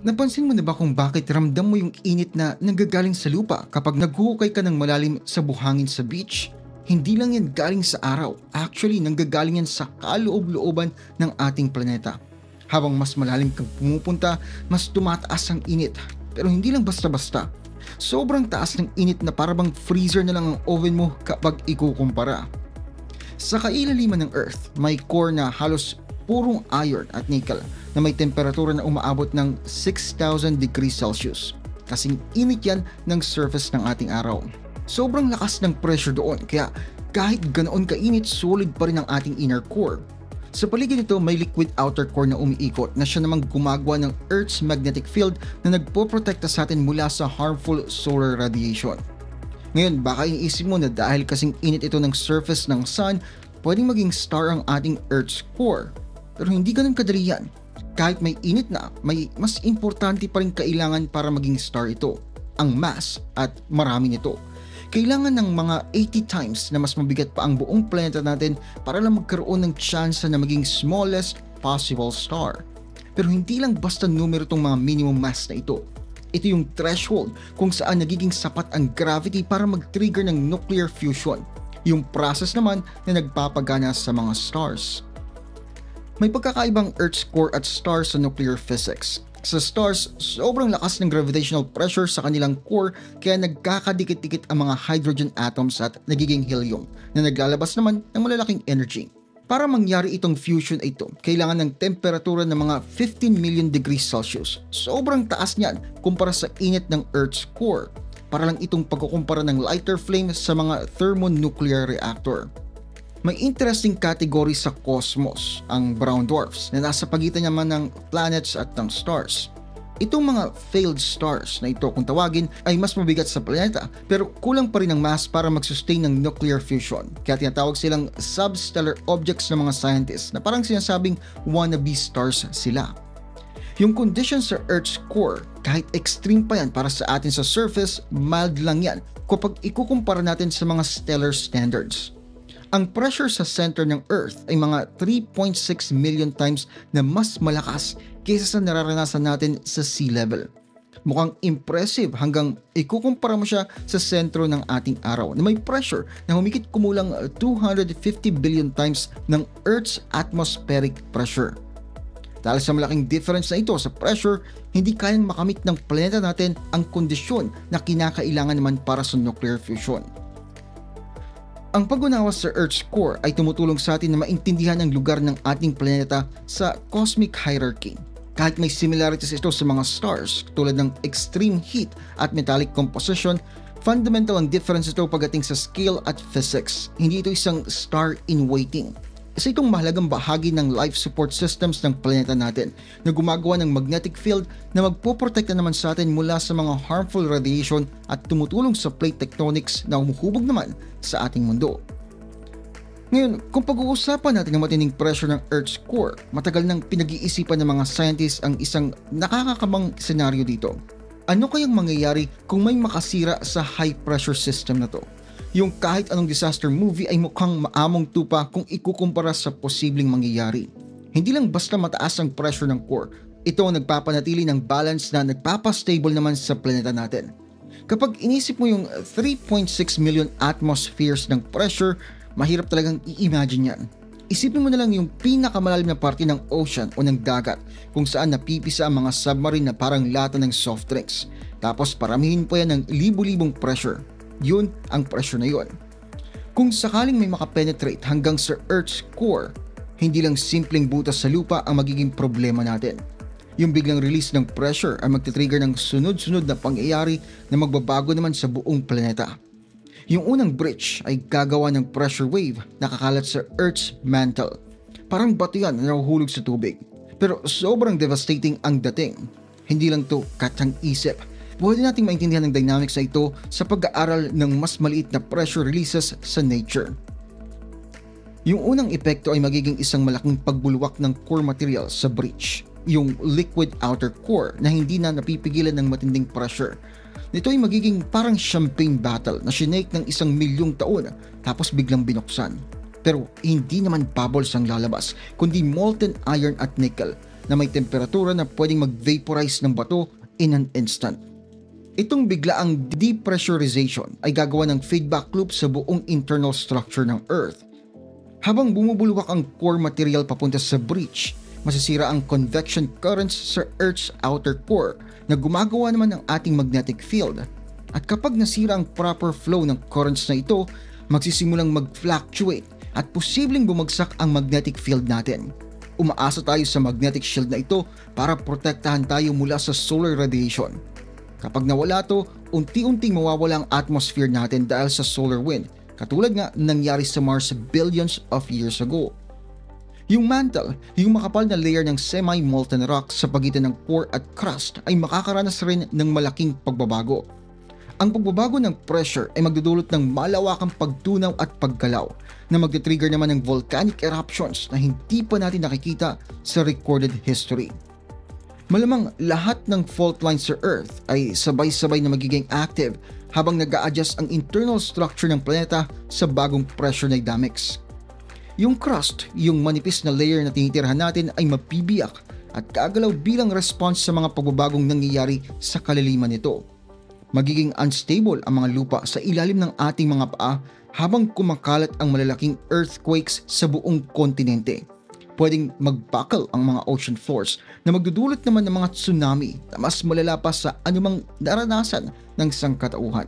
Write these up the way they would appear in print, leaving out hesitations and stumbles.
Napansin mo na ba kung bakit ramdam mo yung init na nanggagaling sa lupa kapag naghuhukay ka ng malalim sa buhangin sa beach? Hindi lang yan galing sa araw. Actually, nanggagaling yan sa kaloob-looban ng ating planeta. Habang mas malalim kang pumupunta, mas tumataas ang init. Pero hindi lang basta-basta. Sobrang taas ng init na parabang freezer na lang ang oven mo kapag ikukumpara. Sa kailaliman ng Earth, may core na halos purong iron at nickel na may temperatura na umaabot ng 6,000 degrees Celsius. Kasing init yan ng surface ng ating araw. Sobrang lakas ng pressure doon kaya kahit ganoon kainit, solid pa rin ang ating inner core. Sa paligid nito may liquid outer core na umiikot na siya namang gumagawa ng Earth's magnetic field na nagpoprotekta sa atin mula sa harmful solar radiation. Ngayon baka iniisip mo na dahil kasing init ito ng surface ng sun, pwedeng maging star ang ating Earth's core. Pero hindi ganun kadali yan. Kahit may init na, may mas importante pa rin kailangan para maging star ito. Ang mass at marami nito. Kailangan ng mga 80 times na mas mabigat pa ang buong planeta natin para lang magkaroon ng chance na maging smallest possible star. Pero hindi lang basta numero itong mga minimum mass na ito. Ito yung threshold kung saan nagiging sapat ang gravity para mag-trigger ng nuclear fusion. Yung process naman na nagpapagana sa mga stars. May pagkakaibang Earth's core at stars sa nuclear physics. Sa stars, sobrang lakas ng gravitational pressure sa kanilang core kaya nagkakadikit-dikit ang mga hydrogen atoms at nagiging helium na naglalabas naman ng malalaking energy. Para mangyari itong fusion ito, kailangan ng temperatura ng mga 15 million degrees Celsius. Sobrang taas niyan kumpara sa init ng Earth's core. Para lang itong pagkukumpara ng lighter flame sa mga thermonuclear reactor. May interesting category sa cosmos, ang brown dwarfs, na nasa pagitan naman ng planets at ng stars. Itong mga failed stars na ito kung tawagin ay mas mabigat sa planeta pero kulang pa rin ang mass para mag-sustain ng nuclear fusion. Kaya tinatawag silang substellar objects ng mga scientists na parang sinasabing wannabe stars sila. Yung condition sa Earth's core, kahit extreme pa yan para sa atin sa surface, mild lang yan kapag ikukumpara natin sa mga stellar standards. Ang pressure sa center ng Earth ay mga 3.6 million times na mas malakas kaysa sa nararanasan natin sa sea level. Mukhang impressive hanggang ikukumpara mo siya sa sentro ng ating araw na may pressure na humigit kumulang 250 billion times ng Earth's atmospheric pressure. Dahil sa malaking difference na ito sa pressure, hindi kayang makamit ng planeta natin ang kondisyon na kinakailangan naman para sa nuclear fusion. Ang pag-unawa sa Earth's core ay tumutulong sa atin na maintindihan ang lugar ng ating planeta sa cosmic hierarchy. Kahit may similarities ito sa mga stars tulad ng extreme heat at metallic composition, fundamental ang difference ito pagdating sa scale at physics. Hindi ito isang star in waiting. Isa itong mahalagang bahagi ng life support systems ng planeta natin na gumagawa ng magnetic field na magpoprotekta naman sa atin mula sa mga harmful radiation at tumutulong sa plate tectonics na umuhubog naman sa ating mundo. Ngayon, kung pag-uusapan natin ang matinding pressure ng Earth's core, matagal nang pinag-iisipan ng mga scientists ang isang nakakakabang senaryo dito. Ano kayang mangyayari kung may makasira sa high pressure system na to? Yung kahit anong disaster movie ay mukhang maamong tupa kung ikukumpara sa posibleng mangyayari. Hindi lang basta mataas ang pressure ng core, ito ang nagpapanatili ng balance na nagpapastable naman sa planeta natin. Kapag inisip mo yung 3.6 million atmospheres ng pressure, mahirap talagang i-imagine yan. Isipin mo na lang yung pinakamalalim na parte ng ocean o ng dagat kung saan napipisa ang mga submarine na parang lata ng soft drinks. Tapos paramihin pa yan ng libu-libong pressure. Yun ang pressure na yun. Kung sakaling may makapenetrate hanggang sa Earth's core, hindi lang simpleng butas sa lupa ang magiging problema natin. Yung biglang release ng pressure ay magtitrigger ng sunod-sunod na pangyayari na magbabago naman sa buong planeta. Yung unang breach ay gagawa ng pressure wave na kakalat sa Earth's mantle. Parang bato yan na nahuhulog sa tubig. Pero sobrang devastating ang dating. Hindi lang to katang isip. Pwede nating maintindihan ang dynamics na ito sa pag-aaral ng mas maliit na pressure releases sa nature. Yung unang epekto ay magiging isang malaking pagbulwak ng core material sa breach, yung liquid outer core na hindi na napipigilan ng matinding pressure. Ito ay magiging parang champagne bottle na shinake ng 1,000,000 taon tapos biglang binuksan. Pero hindi naman bubbles ang lalabas, kundi molten iron at nickel na may temperatura na pwedeng mag-vaporize ng bato in an instant. Itong biglaang depressurization ay gagawa ng feedback loop sa buong internal structure ng Earth. Habang bumubulwak ang core material papunta sa breach, masisira ang convection currents sa Earth's outer core na gumagawa naman ng ating magnetic field. At kapag nasira ang proper flow ng currents na ito, magsisimulang mag-fluctuate at posibleng bumagsak ang magnetic field natin. Umaasa tayo sa magnetic shield na ito para protektahan tayo mula sa solar radiation. Kapag nawala to, unti-unting mawawala ang atmosphere natin dahil sa solar wind, katulad nga nangyari sa Mars billions of years ago. Yung mantle, yung makapal na layer ng semi-molten rock sa pagitan ng core at crust ay makakaranas rin ng malaking pagbabago. Ang pagbabago ng pressure ay magdudulot ng malawakang pagtunaw at paggalaw na magte-trigger naman ng volcanic eruptions na hindi pa natin nakikita sa recorded history. Malamang lahat ng fault lines sa Earth ay sabay-sabay na magiging active habang nag-a-adjust ang internal structure ng planeta sa bagong pressure dynamics. Yung crust, yung manipis na layer na tinitirhan natin ay mabibiyak at gagalaw bilang response sa mga pagbabagong nangyayari sa kalaliman nito. Magiging unstable ang mga lupa sa ilalim ng ating mga paa habang kumakalat ang malalaking earthquakes sa buong kontinente. Pwedeng mag-buckle ang mga ocean floors na magdudulot naman ng mga tsunami na mas malala pa sa anumang naranasan ng sangkatauhan.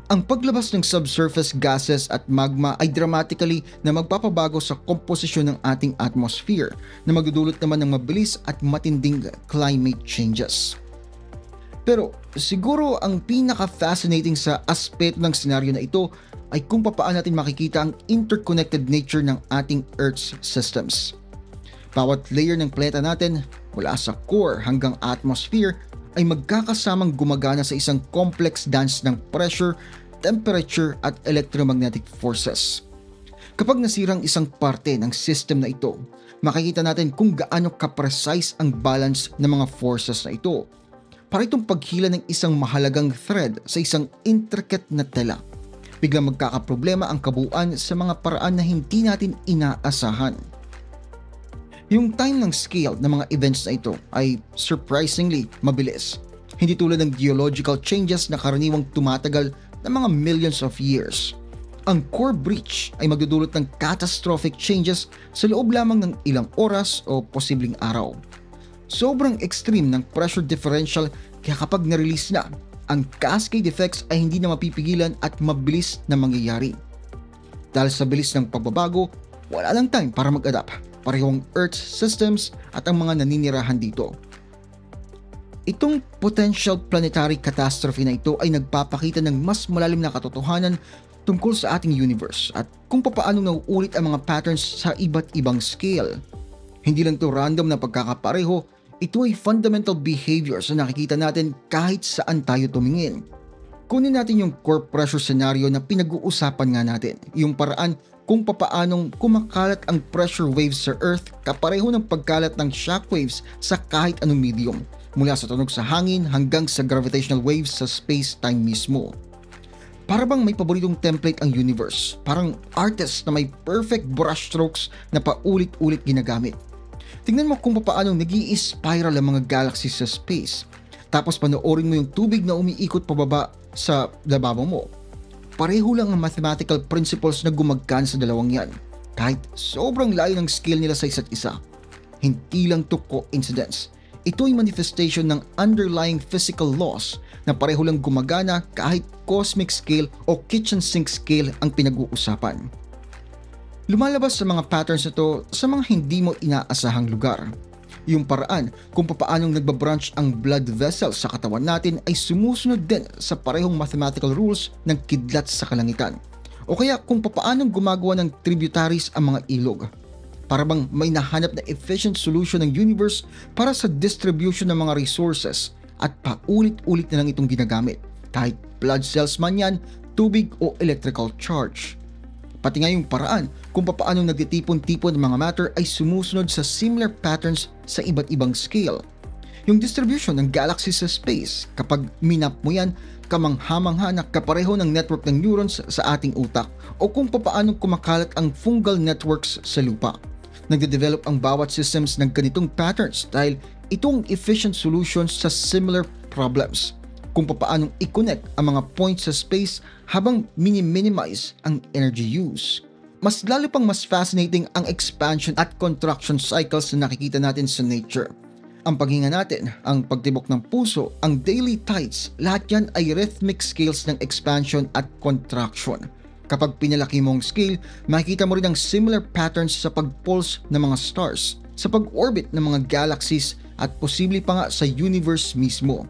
Ang paglabas ng subsurface gases at magma ay dramatically na magpapabago sa komposisyon ng ating atmosphere na magdudulot naman ng mabilis at matinding climate changes. Pero siguro ang pinaka-fascinating sa aspeto ng senaryo na ito ay kung paano natin makikita ang interconnected nature ng ating Earth's systems. Bawat layer ng planeta natin, mula sa core hanggang atmosphere, ay magkakasamang gumagana sa isang complex dance ng pressure, temperature at electromagnetic forces. Kapag nasirang isang parte ng system na ito, makikita natin kung gaano ka-precise ang balance ng mga forces na ito. Para itong paghila ng isang mahalagang thread sa isang intricate na tela. Biglang magkakaproblema ang kabuuan sa mga paraan na hindi natin inaasahan. Yung time ng scale ng mga events na ito ay surprisingly mabilis. Hindi tulad ng geological changes na karaniwang tumatagal ng mga millions of years. Ang core breach ay magdudulot ng catastrophic changes sa loob lamang ng ilang oras o posibleng araw. Sobrang extreme ng pressure differential kaya kapag na-release na, ang cascade effects ay hindi na mapipigilan at mabilis na mangyayari. Dahil sa bilis ng pagbabago, wala lang time para mag-adapt. Parehong Earth's systems at ang mga naninirahan dito. Itong potential planetary catastrophe na ito ay nagpapakita ng mas malalim na katotohanan tungkol sa ating universe at kung paano nauulit ang mga patterns sa iba't ibang scale. Hindi lang ito random na pagkakapareho, ito ay fundamental behaviors na nakikita natin kahit saan tayo tumingin. Kunin natin yung core pressure scenario na pinag-uusapan nga natin, yung paraan kung papaanong kumakalat ang pressure waves sa Earth kapareho ng pagkalat ng shockwaves sa kahit anong medium, mula sa tunog sa hangin hanggang sa gravitational waves sa space-time mismo. Para bang may paboritong template ang universe, parang artist na may perfect brushstrokes na paulit-ulit ginagamit. Tingnan mo kung papaano nag-i-spiral ang mga galaxies sa space, tapos panoorin mo yung tubig na umiikot pababa sa lababo mo. Pareho lang ang mathematical principles na gumagana sa dalawang yan, kahit sobrang layo ng scale nila sa isa't isa. Hindi lang to coincidence. Ito ay manifestation ng underlying physical laws na pareho lang gumagana kahit cosmic scale o kitchen sink scale ang pinag-uusapan. Lumalabas sa mga patterns na to sa mga hindi mo inaasahang lugar. Yung paraan kung paanong nagbabranch ang blood vessels sa katawan natin ay sumusunod din sa parehong mathematical rules ng kidlat sa kalangitan. O kaya kung paanong gumagawa ng tributaries ang mga ilog. Para bang may nahanap na efficient solution ng universe para sa distribution ng mga resources at paulit-ulit na lang itong ginagamit. Kahit blood cells man yan, tubig o electrical charge. Pati nga yung paraan kung paano nagtitipon-tipon ng mga matter ay sumusunod sa similar patterns sa iba't ibang scale. Yung distribution ng galaxies sa space, kapag minap mo yan, kamangha-mangha na kapareho ng network ng neurons sa ating utak o kung paano kumakalat ang fungal networks sa lupa. Nagde-develop ang bawat systems ng ganitong patterns dahil itong efficient solutions sa similar problems. Kung paanong i-connect ang mga points sa space habang minimize ang energy use. Mas lalo pang mas fascinating ang expansion at contraction cycles na nakikita natin sa nature. Ang paghinga natin, ang pagtibok ng puso, ang daily tides, lahat yan ay rhythmic scales ng expansion at contraction. Kapag pinalaki mo ang scale, makikita mo rin ang similar patterns sa pag-pulse ng mga stars, sa pag-orbit ng mga galaxies at posible pa nga sa universe mismo.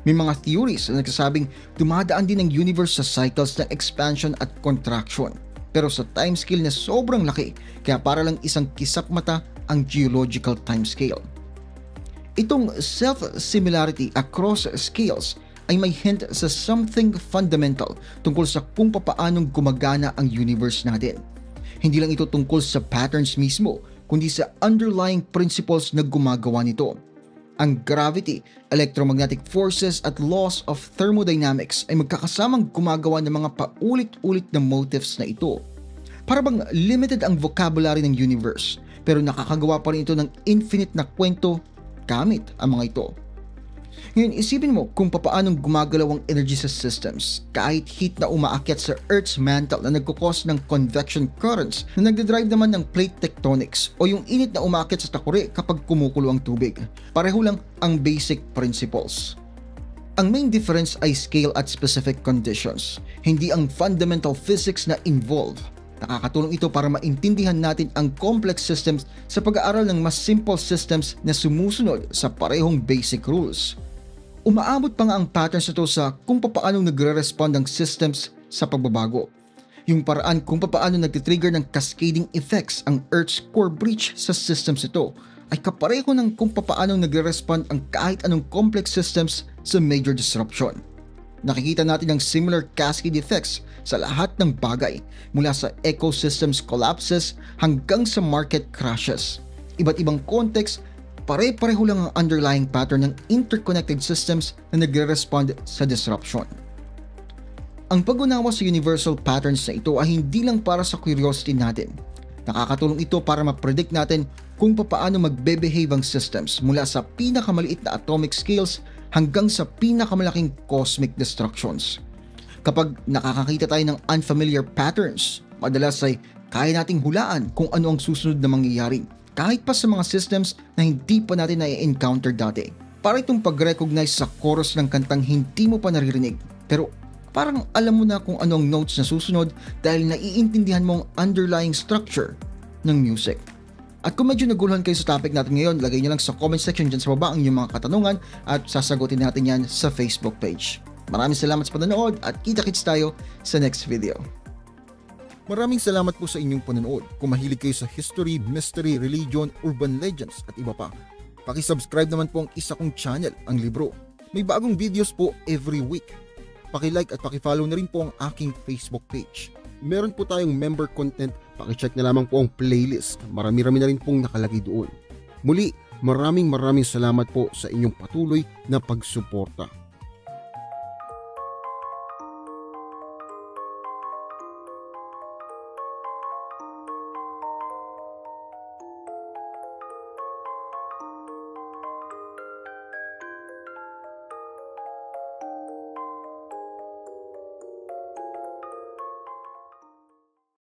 May mga theories na nagsasabing dumadaan din ang universe sa cycles ng expansion at contraction, pero sa timescale na sobrang laki, kaya para lang isang kisap mata ang geological timescale. Itong self-similarity across scales ay may hint sa something fundamental tungkol sa kung paanong gumagana ang universe natin. Hindi lang ito tungkol sa patterns mismo, kundi sa underlying principles na gumagawa nito. Ang gravity, electromagnetic forces at laws of thermodynamics ay magkakasamang gumagawa ng mga paulit-ulit na motifs na ito. Para bang limited ang vocabulary ng universe, pero nakakagawa pa rin ito ng infinite na kwento gamit ang mga ito. Ngayon, isipin mo kung paanong gumagalaw ang energy sa systems kahit heat na umaakyat sa Earth's mantle na nagkukos ng convection currents na nagdadrive naman ng plate tectonics o yung init na umaakyat sa takure kapag kumukulo ang tubig. Pareho lang ang basic principles. Ang main difference ay scale at specific conditions, hindi ang fundamental physics na involved. Nakakatulong ito para maintindihan natin ang complex systems sa pag-aaral ng mas simple systems na sumusunod sa parehong basic rules. Umaabot pa nga ang patterns ito sa kung paanong nagre-respond ang systems sa pagbabago. Yung paraan kung paano nagtitrigger ng cascading effects ang Earth's core breach sa systems ito ay kapareho ng kung paano nagre-respond ang kahit anong complex systems sa major disruption. Nakikita natin ang similar cascade effects sa lahat ng bagay mula sa ecosystems collapses hanggang sa market crashes. Iba't ibang context, pare-pareho lang ang underlying pattern ng interconnected systems na nagre-respond sa disruption. Ang pag-unawa sa universal patterns na ito ay hindi lang para sa curiosity natin. Nakakatulong ito para ma-predict natin kung paano magbe-behave ang systems mula sa pinakamaliit na atomic scales hanggang sa pinakamalaking cosmic destructions. Kapag nakakakita tayo ng unfamiliar patterns, madalas ay kaya nating hulaan kung ano ang susunod na mangyayari, kahit pa sa mga systems na hindi pa natin na-encounter dati. Para itong pag-recognize sa chorus ng kantang hindi mo pa naririnig, pero parang alam mo na kung ano ang notes na susunod dahil naiintindihan mo ang underlying structure ng music. At kung medyo naguluhan kayo sa topic natin ngayon, lagay nyo lang sa comment section dyan sa baba ang inyong mga katanungan at sasagutin natin yan sa Facebook page. Maraming salamat sa panonood at kita-kits tayo sa next video. Maraming salamat po sa inyong panonood. Kung mahilig kayo sa history, mystery, religion, urban legends at iba pa, paki-subscribe naman po ang isa kong channel, ang Libro. May bagong videos po every week. Paki-like at paki-follow na rin po ang aking Facebook page. Meron po tayong member content, paki-check na lamang po ang playlist. Marami-rami na rin pong nakalagay doon. Muli, maraming salamat po sa inyong patuloy na pagsuporta.